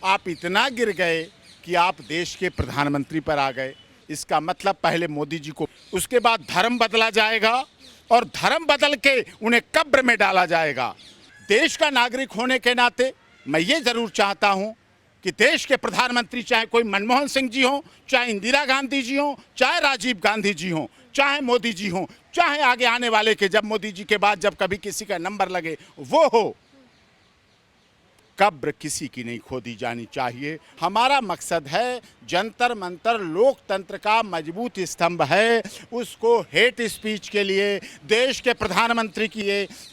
आप इतना गिर गए कि आप देश के प्रधानमंत्री पर आ गए। इसका मतलब पहले मोदी जी को, उसके बाद धर्म बदला जाएगा और धर्म बदल के उन्हें कब्र में डाला जाएगा। देश का नागरिक होने के नाते मैं ये जरूर चाहता हूं कि देश के प्रधानमंत्री चाहे कोई मनमोहन सिंह जी हों, चाहे इंदिरा गांधी जी हों, चाहे राजीव गांधी जी हों, चाहे मोदी जी हों, चाहे आगे आने वाले के जब मोदी जी के बाद जब कभी किसी का नंबर लगे वो हो, कब्र किसी की नहीं खोदी जानी चाहिए। हमारा मकसद है जंतर मंतर लोकतंत्र का मजबूत स्तंभ है, उसको हेट स्पीच के लिए, देश के प्रधानमंत्री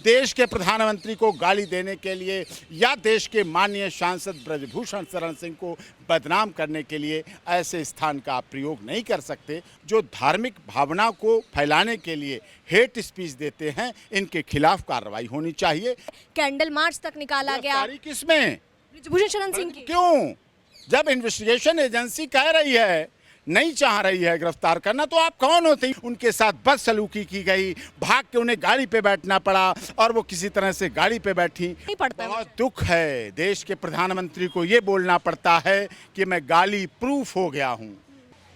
देश के प्रधानमंत्री को गाली देने के लिए या देश के माननीय सांसद ब्रजभूषण शरण सिंह को बदनाम करने के लिए ऐसे स्थान का प्रयोग नहीं कर सकते। जो धार्मिक भावना को फैलाने के लिए हेट स्पीच देते हैं, इनके खिलाफ कार्रवाई होनी चाहिए। कैंडल मार्च तक निकाला गया। किसमें? ब्रजभूषण शरण सिंह की। क्यों? जब इन्वेस्टिगेशन एजेंसी कह रही है, नहीं चाह रही है गिरफ्तार करना, तो आप कौन होते हैं? उनके साथ बदसलूकी की गई, भाग के उन्हें गाड़ी पे बैठना पड़ा और वो किसी तरह से गाड़ी पे बैठी। नहीं पड़ता। बहुत दुख है, देश के प्रधानमंत्री को ये बोलना पड़ता है कि मैं गाली प्रूफ हो गया हूँ।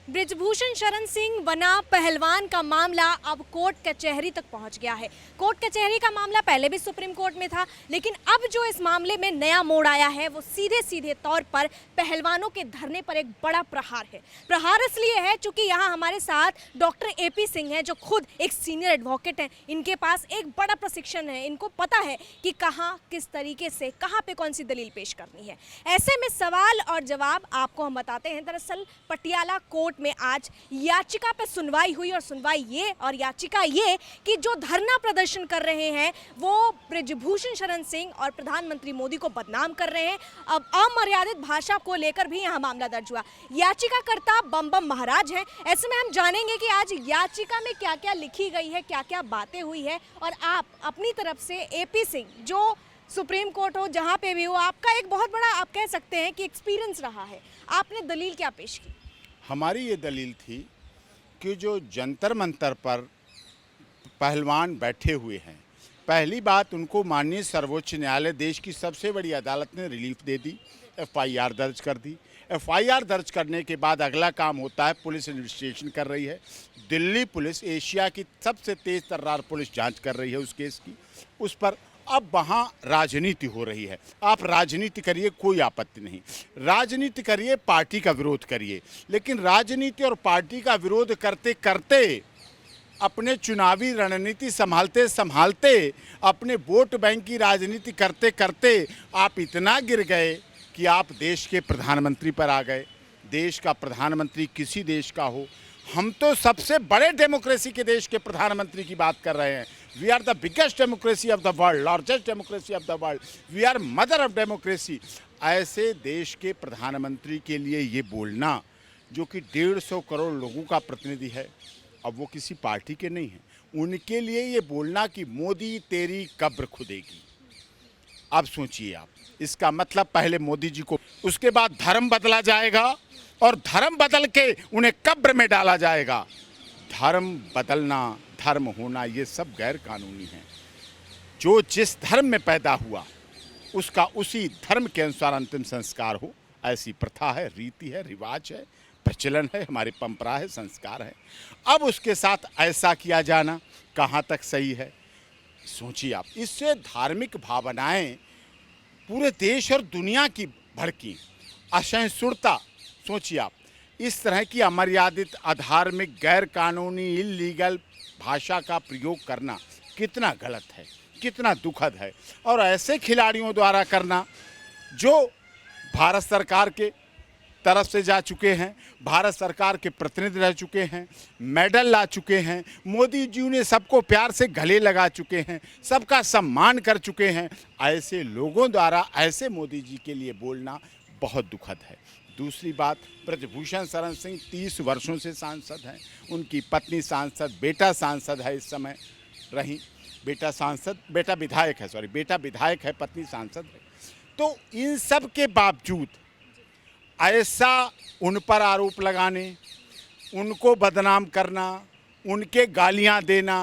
ब्रजभूषण शरण सिंह बना पहलवान का मामला अब कोर्ट कचहरी तक पहुंच गया है। कोर्ट कचहरी का मामला पहले भी सुप्रीम कोर्ट में था, लेकिन अब जो इस मामले में नया मोड़ आया है वो सीधे सीधे तौर पर पहलवानों के धरने पर एक बड़ा प्रहार है। प्रहार इसलिए है क्योंकि यहाँ हमारे साथ डॉक्टर AP सिंह हैं, जो खुद एक सीनियर एडवोकेट हैं। इनके पास एक बड़ा प्रशिक्षण है, इनको पता है कि कहाँ किस तरीके से कहाँ पे कौन सी दलील पेश करनी है। ऐसे में सवाल और जवाब आपको हम बताते हैं। दरअसल पटियाला कोर्ट में आज याचिका पे सुनवाई हुई और सुनवाई ये और याचिका ये कि जो धरना प्रदर्शन कर रहे हैं वो ब्रजभूषण शरण सिंह और प्रधानमंत्री मोदी को बदनाम कर रहे हैं। अब अमर्यादित भाषा को लेकर भी यहाँ मामला दर्ज हुआ। याचिकाकर्ता बम बम महाराज हैं। ऐसे में हम जानेंगे कि आज याचिका में क्या क्या लिखी गई है, क्या क्या बातें हुई है, और आप अपनी तरफ से AP सिंह, जो सुप्रीम कोर्ट हो जहाँ पे भी हो, आपका एक बहुत बड़ा, आप कह सकते हैं कि एक्सपीरियंस रहा है, आपने दलील क्या पेश की? हमारी ये दलील थी कि जो जंतर मंतर पर पहलवान बैठे हुए हैं, पहली बात उनको माननीय सर्वोच्च न्यायालय, देश की सबसे बड़ी अदालत ने रिलीफ दे दी, FIR दर्ज कर दी। FIR दर्ज करने के बाद अगला काम होता है, पुलिस इन्वेस्टिगेशन कर रही है। दिल्ली पुलिस एशिया की सबसे तेज तर्रार पुलिस जांच कर रही है उस केस की। उस पर अब वहाँ राजनीति हो रही है। आप राजनीति करिए, कोई आपत्ति नहीं, राजनीति करिए, पार्टी का विरोध करिए, लेकिन राजनीति और पार्टी का विरोध करते करते, अपने चुनावी रणनीति संभालते संभालते, अपने वोट बैंक की राजनीति करते करते आप इतना गिर गए कि आप देश के प्रधानमंत्री पर आ गए। देश का प्रधानमंत्री किसी देश का हो, हम तो सबसे बड़े डेमोक्रेसी के देश के प्रधानमंत्री की बात कर रहे हैं। We are the biggest democracy of the world, largest democracy of the world, we are mother of democracy. ऐसे देश के प्रधानमंत्री के लिए ये बोलना, जो कि 150 करोड़ लोगों का प्रतिनिधि है, अब वो किसी पार्टी के नहीं हैं, उनके लिए ये बोलना कि मोदी तेरी कब्र खुदेगी। अब सोचिए आप, इसका मतलब पहले मोदी जी को, उसके बाद धर्म बदला जाएगा और धर्म बदल के उन्हें कब्र में डाला जाएगा। धर्म बदलना, धर्म होना, ये सब गैर कानूनी है। जो जिस धर्म में पैदा हुआ उसका उसी धर्म के अनुसार अंतिम संस्कार हो, ऐसी प्रथा है, रीति है, रिवाज है, प्रचलन है, हमारी परंपरा है, संस्कार है। अब उसके साथ ऐसा किया जाना कहाँ तक सही है? सोचिए आप, इससे धार्मिक भावनाएं पूरे देश और दुनिया की भड़की, असहिष्णुता, सोचिए आप, इस तरह की अमर्यादित, अधार्मिक, गैर कानूनी, इल्लीगल भाषा का प्रयोग करना कितना गलत है, कितना दुखद है। और ऐसे खिलाड़ियों द्वारा करना जो भारत सरकार के तरफ से जा चुके हैं, भारत सरकार के प्रतिनिधि रह चुके हैं, मेडल ला चुके हैं, मोदी जी ने सबको प्यार से गले लगा चुके हैं, सबका सम्मान कर चुके हैं, ऐसे लोगों द्वारा ऐसे मोदी जी के लिए बोलना बहुत दुखद है। दूसरी बात, ब्रजभूषण शरण सिंह 30 वर्षों से सांसद हैं, उनकी पत्नी सांसद, बेटा सांसद है, इस समय रही, बेटा विधायक है, बेटा विधायक है, पत्नी सांसद है। तो इन सब के बावजूद ऐसा उन पर आरोप लगाने, उनको बदनाम करना, उनके गालियां देना,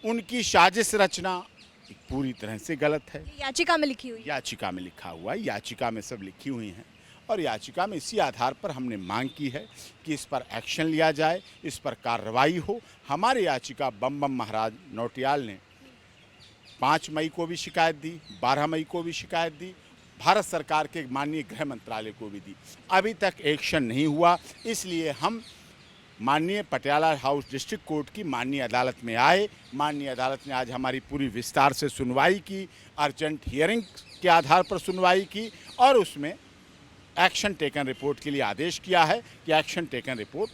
उनकी साजिश रचना पूरी तरह से गलत है। याचिका में लिखी हुई, याचिका में लिखा हुआ है, याचिका में सब लिखी हुई हैं और याचिका में इसी आधार पर हमने मांग की है कि इस पर एक्शन लिया जाए, इस पर कार्रवाई हो। हमारी याचिका बम बम महाराज नौटियाल ने 5 मई को भी शिकायत दी, 12 मई को भी शिकायत दी, भारत सरकार के माननीय गृह मंत्रालय को भी दी। अभी तक एक्शन नहीं हुआ, इसलिए हम माननीय पटियाला हाउस डिस्ट्रिक्ट कोर्ट की माननीय अदालत में आए। माननीय अदालत ने आज हमारी पूरी विस्तार से सुनवाई की, अर्जेंट हियरिंग के आधार पर सुनवाई की और उसमें एक्शन टेकन रिपोर्ट के लिए आदेश किया है कि एक्शन टेकन रिपोर्ट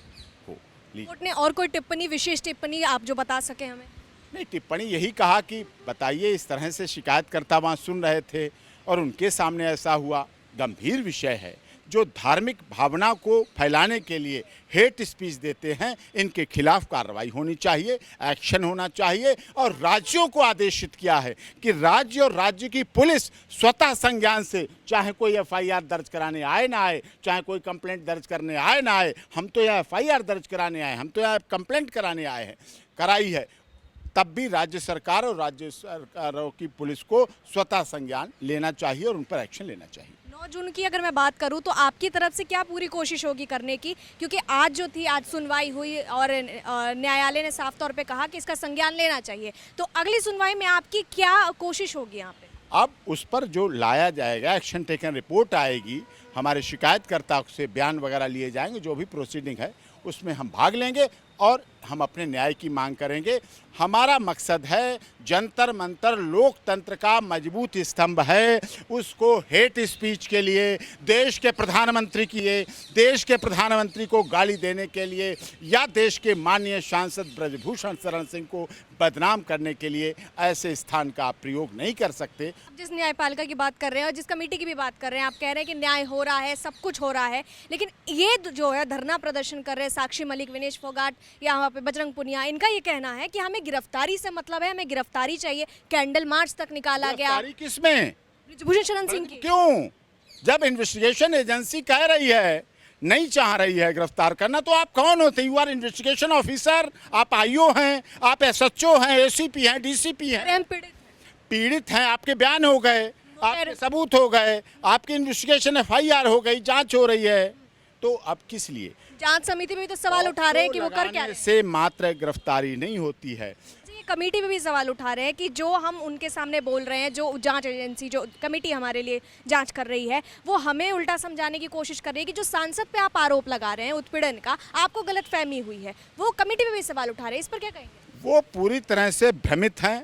हो। कोर्ट ने और कोई टिप्पणी, विशेष टिप्पणी आप जो बता सके हमें? नहीं, टिप्पणी यही कहा कि बताइए, इस तरह से शिकायतकर्ता वहाँ सुन रहे थे और उनके सामने ऐसा हुआ। गंभीर विषय है, जो धार्मिक भावना को फैलाने के लिए हेट स्पीच देते हैं, इनके खिलाफ कार्रवाई होनी चाहिए, एक्शन होना चाहिए। और राज्यों को आदेशित किया है कि राज्य और राज्य की पुलिस स्वतः संज्ञान से, चाहे कोई एफआईआर दर्ज कराने आए ना आए, चाहे कोई कंप्लेंट दर्ज करने आए ना आए, हम तो यहाँ एफआईआर दर्ज कराने आए, हम तो यहाँ कंप्लेंट कराने आए हैं, कराई है, तब भी राज्य सरकार और राज्य सरकारों की पुलिस को स्वतः संज्ञान लेना चाहिए और उन पर एक्शन लेना चाहिए। 9 जून की अगर मैं बात करूं तो आपकी तरफ से क्या पूरी कोशिश होगी करने की, क्योंकि आज सुनवाई हुई और न्यायालय ने साफ तौर पे कहा कि इसका संज्ञान लेना चाहिए, तो अगली सुनवाई में आपकी क्या कोशिश होगी यहाँ पे? अब उस पर जो लाया जाएगा, एक्शन टेकन रिपोर्ट आएगी, हमारे शिकायतकर्ता से बयान वगैरह लिए जाएंगे, जो भी प्रोसीडिंग है उसमें हम भाग लेंगे और हम अपने न्याय की मांग करेंगे। हमारा मकसद है, जंतर मंतर लोकतंत्र का मजबूत स्तंभ है, उसको हेट स्पीच के लिए, देश के प्रधानमंत्री को गाली देने के लिए या देश के माननीय सांसद ब्रजभूषण शरण सिंह को बदनाम करने के लिए ऐसे स्थान का आप प्रयोग नहीं कर सकते। जिस न्यायपालिका की बात कर रहे हैं और जिस कमेटी की भी बात कर रहे हैं, आप कह रहे हैं कि न्याय हो रहा है, सब कुछ हो रहा है, लेकिन ये जो है धरना प्रदर्शन कर रहे हैं साक्षी मलिक, विनेश फोगाट या वहाँ पे बजरंग पुनिया, इनका ये कहना है कि हमें गिरफ्तारी से मतलब है, हमें गिरफ्तारी चाहिए। कैंडल मार्च तक निकाला गया। गिरफ्तारी किसमें? ब्रजभूषण शरण सिंह की। क्यों? जब इन्वेस्टिगेशन एजेंसी कह रही है, नहीं चाह रही है गिरफ्तार करना, तो आप कौन होते? यू आर इन्वेस्टिगेशन ऑफिसर, आप आईओ हैं, आप एसएचओ हैं, एसीपी हैं, डीसीपी हैं, पीड़ित हैं, आपके बयान हो गए, आपके सबूत हो गए, आपकी इन्वेस्टिगेशन एफआईआर हो गई, जांच हो रही है, तो अब किस लिए? जांच समिति में भी तो सवाल उठा रहे हैं कि वो कर क्या रहे हैं? से मात्र गिरफ्तारी नहीं होती है। कमेटी में भी सवाल उठा रहे हैं कि जो हम उनके सामने बोल रहे हैं, जो जांच एजेंसी, जो कमेटी हमारे लिए जांच कर रही है, वो हमें उल्टा समझाने की कोशिश कर रही है कि जो सांसद पे आप आरोप लगा रहे हैं उत्पीड़न का, आपको गलतफहमी हुई है। वो कमेटी में भी सवाल उठा रहे हैं, इस पर क्या कहेंगे? वो पूरी तरह से भ्रमित हैं,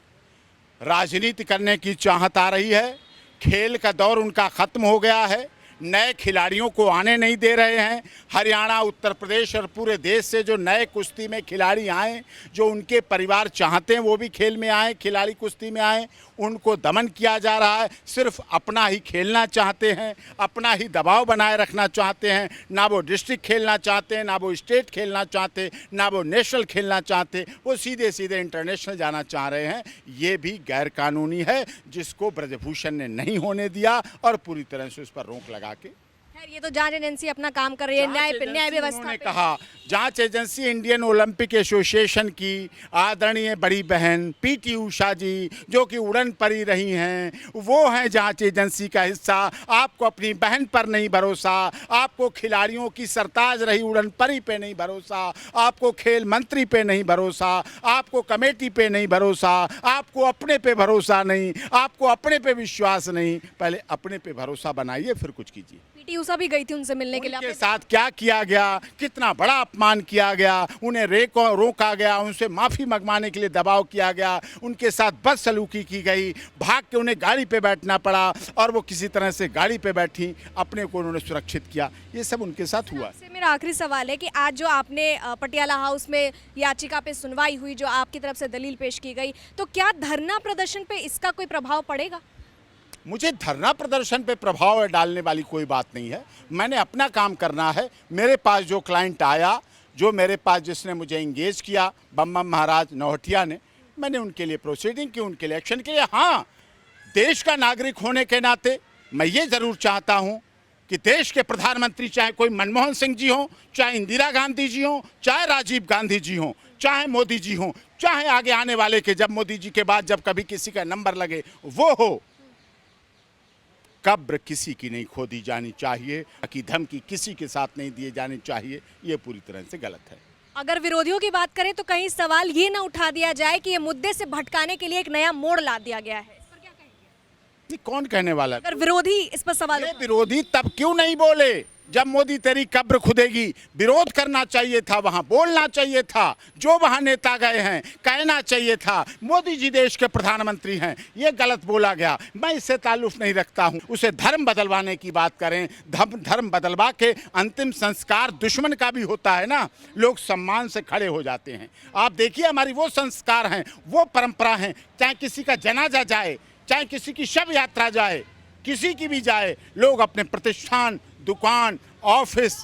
राजनीति करने की चाहत आ रही है, खेल का दौर उनका खत्म हो गया है, नए खिलाड़ियों को आने नहीं दे रहे हैं। हरियाणा, उत्तर प्रदेश और पूरे देश से जो नए कुश्ती में खिलाड़ी आए, जो उनके परिवार चाहते हैं वो भी खेल में आए, खिलाड़ी कुश्ती में आए, उनको दमन किया जा रहा है। सिर्फ अपना ही खेलना चाहते हैं, अपना ही दबाव बनाए रखना चाहते हैं। ना वो डिस्ट्रिक्ट खेलना चाहते हैं, ना वो स्टेट खेलना चाहते, ना वो नेशनल खेलना चाहते, वो सीधे सीधे इंटरनेशनल जाना चाह रहे हैं। ये भी गैर कानूनी है, जिसको ब्रजभूषण ने नहीं होने दिया और पूरी तरह से उस पर रोक लगा के। ये तो जांच एजेंसी अपना काम कर रही है, न्याय व्यवस्था ने कहा, जांच एजेंसी इंडियन ओलंपिक एसोसिएशन की आदरणीय बड़ी बहन पीटी उषा जी, जो कि उड़न परी रही हैं, वो हैं जांच एजेंसी का हिस्सा। आपको अपनी बहन पर नहीं भरोसा, आपको खिलाड़ियों की सरताज रही उड़न परी पे नहीं भरोसा, आपको खेल मंत्री पे नहीं भरोसा, आपको कमेटी पे नहीं भरोसा, आपको अपने पे भरोसा नहीं, आपको अपने पे विश्वास नहीं। पहले अपने पे भरोसा बनाइए, फिर कुछ कीजिए। पीटी उषा भी गई थी उनसे मिलने के लिए, उनके साथ क्या किया गया, कितना बड़ा अपमान किया गया, उन्हें रोका गया, उनसे माफ़ी मंगवाने के लिए दबाव किया गया, उनके साथ बदसलूकी की गई, भाग के उन्हें गाड़ी पे बैठना पड़ा और वो किसी तरह से गाड़ी पे बैठी, अपने को उन्होंने सुरक्षित किया। ये सब उनके साथ हुआ। मेरा आखिरी सवाल है कि आज जो आपने पटियाला हाउस में याचिका पे सुनवाई हुई, जो आपकी तरफ से दलील पेश की गई, तो क्या धरना प्रदर्शन पे इसका कोई प्रभाव पड़ेगा? मुझे धरना प्रदर्शन पे प्रभाव डालने वाली कोई बात नहीं है। मैंने अपना काम करना है। मेरे पास जो क्लाइंट आया, जो मेरे पास जिसने मुझे इंगेज किया, बम बम महाराज नौहटिया ने, मैंने उनके लिए प्रोसीडिंग की, उनके लिए एक्शन किया। हाँ, देश का नागरिक होने के नाते मैं ये ज़रूर चाहता हूँ कि देश के प्रधानमंत्री, चाहे कोई मनमोहन सिंह जी हों, चाहे इंदिरा गांधी जी हों, चाहे राजीव गांधी जी हों, चाहे मोदी जी हों, चाहे आगे आने वाले के, जब मोदी जी के बाद जब कभी किसी का नंबर लगे वो हो, कब्र किसी की नहीं खोदी जानी चाहिए, कि धमकी किसी के साथ नहीं दिए जानी चाहिए, ये पूरी तरह से गलत है। अगर विरोधियों की बात करें तो कहीं सवाल ये ना उठा दिया जाए कि ये मुद्दे से भटकाने के लिए एक नया मोड़ ला दिया गया है। इस पर क्या कहेंगे? ये कौन कहने वाला है? अगर विरोधी इस पर सवाल ये विरोधी तब क्यों नहीं बोले जब मोदी तेरी कब्र खुदेगी? विरोध करना चाहिए था, वहां बोलना चाहिए था, जो वहां नेता गए हैं कहना चाहिए था मोदी जी देश के प्रधानमंत्री हैं, ये गलत बोला गया। मैं इससे ताल्लुक नहीं रखता हूं। उसे धर्म बदलवाने की बात करें, धर्म बदलवा के अंतिम संस्कार दुश्मन का भी होता है ना, लोग सम्मान से खड़े हो जाते हैं। आप देखिए हमारी वो संस्कार हैं, वो परंपरा हैं, चाहे किसी का जनाजा जाए, चाहे किसी की शव यात्रा जाए, किसी की भी जाए, लोग अपने प्रतिष्ठान, दुकान, ऑफिस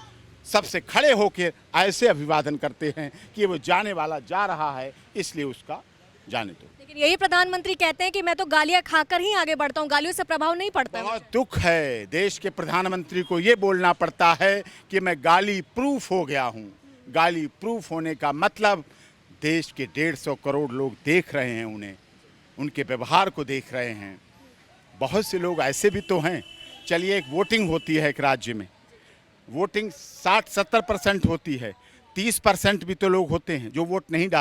सबसे खड़े होकर ऐसे अभिवादन करते हैं कि वो जाने वाला जा रहा है, इसलिए उसका जाने दो। लेकिन यही प्रधानमंत्री कहते हैं कि मैं तो गालियां खाकर ही आगे बढ़ता हूं, गालियों से प्रभाव नहीं पड़ता है। बहुत दुख है देश के प्रधानमंत्री को ये बोलना पड़ता है कि मैं गाली प्रूफ हो गया हूँ। गाली प्रूफ होने का मतलब देश के 150 करोड़ लोग देख रहे हैं, उन्हें, उनके व्यवहार को देख रहे हैं। बहुत से लोग ऐसे भी तो हैं, चलिए एक वोटिंग होती है एक राज्य में, वोटिंग 60-70% होती है, 30% भी तो लोग होते हैं जो वोट नहीं डालते।